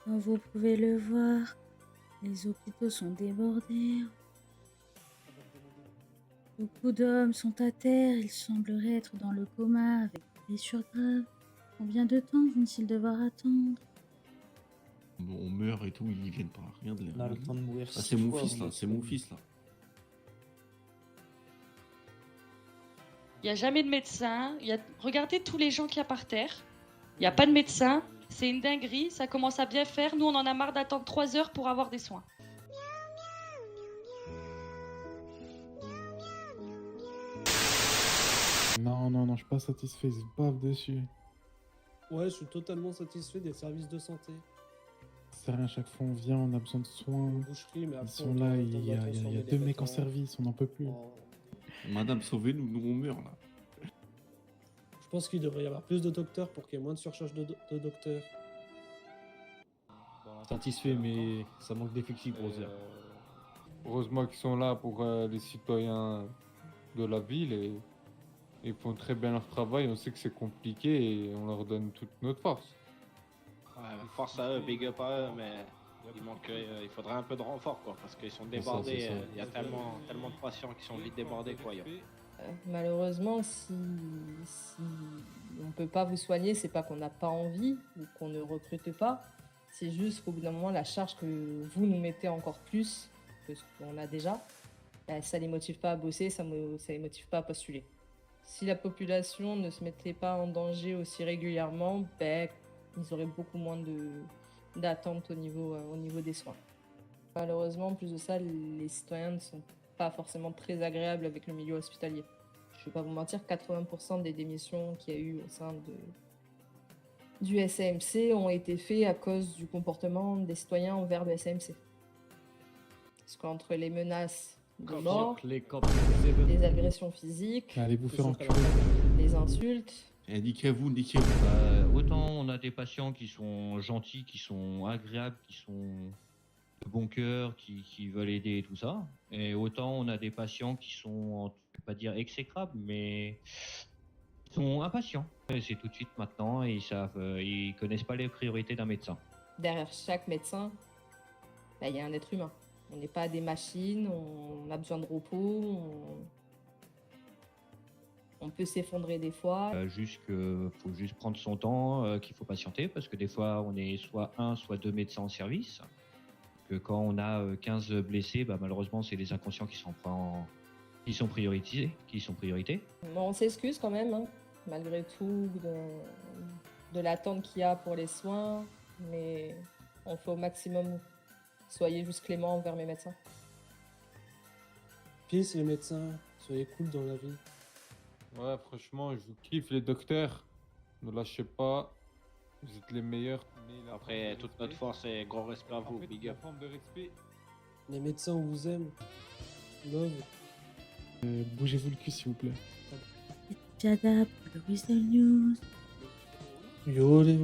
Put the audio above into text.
Comme vous pouvez le voir, les hôpitaux sont débordés. Beaucoup d'hommes sont à terre, ils sembleraient être dans le coma avec des blessures graves. Combien de temps vont-ils devoir attendre? Bon, on meurt et tout, ils viennent pas. Rien de l'air. On a le temps de mourir Ah, 6 c'est mon fois fils avant là, d'être c'est mon soigné. fils là. Il n'y a jamais de médecin. Regardez tous les gens qu'il y a par terre. Il n'y a pas de médecin. C'est une dinguerie. Ça commence à bien faire. Nous, on en a marre d'attendre 3 heures pour avoir des soins. Non, je suis pas satisfait, ils se bavent dessus. Ouais, je suis totalement satisfait des services de santé. C'est rien, chaque fois on vient, on a besoin de soins. Boucherie, mais Ils après, sont on là, doit- il on y doit a transformer des 2 mecs en vêtements service, on n'en peut plus. en- Madame, sauvez-nous, nous on meurt là. Je pense qu'il devrait y avoir plus de docteurs pour qu'il y ait moins de surcharge de docteurs. Satisfait, mais ça manque d'effectifs, gros. Heureusement qu'ils sont là pour les citoyens de la ville et ils font très bien leur travail. On sait que c'est compliqué et on leur donne toute notre force. Ouais, force à eux, big up à eux, mais il faudrait un peu de renfort quoi, parce qu'ils sont débordés. c'est ça. Il y a tellement de patients qui sont vite débordés quoi. Malheureusement, si on peut pas vous soigner, c'est pas qu'on n'a pas envie ou qu'on ne recrute pas. C'est juste qu'au bout d'un moment, la charge que vous nous mettez encore plus que ce qu'on a déjà, ça les motive pas à bosser, ça les motive pas à postuler. Si la population ne se mettait pas en danger aussi régulièrement, ils auraient beaucoup moins d'attente au niveau des soins. Malheureusement, en plus de ça, les citoyens ne sont pas forcément très agréables avec le milieu hospitalier. Je ne vais pas vous mentir, 80% des démissions qu'il y a eu au sein du SAMC ont été faites à cause du comportement des citoyens envers le SAMC. Parce qu'entre les menaces de mort, les agressions physiques, Allez vous faire enculer. les insultes, Niquez-vous, niquez-vous. Autant on a des patients qui sont gentils, qui sont agréables, qui sont de bon cœur, qui veulent aider et tout ça. Et autant on a des patients qui sont, je ne vais pas dire exécrables, mais sont impatients. Et c'est tout de suite maintenant, et ils connaissent pas les priorités d'un médecin. derrière chaque médecin, il y a un être humain. On n'est pas des machines, on a besoin de repos, on peut s'effondrer des fois. Faut juste prendre son temps, qu'il faut patienter, parce que des fois on est soit un, soit deux médecins en service. Que quand on a 15 blessés, malheureusement c'est les inconscients qui sont priorités. Bon, on s'excuse quand même, hein, malgré tout, de l'attente qu'il y a pour les soins, mais on fait au maximum. Soyez juste clément envers mes médecins. Peace les médecins, soyez cool dans la vie. Ouais, franchement, je vous kiffe les docteurs. Ne lâchez pas. Vous êtes les meilleurs. Après, toute notre force et gros respect à vous, big up. Forme de respect. Les médecins, on vous aime. Love. Bougez-vous le cul s'il vous plaît. Jada pour le Whistle News. Yo les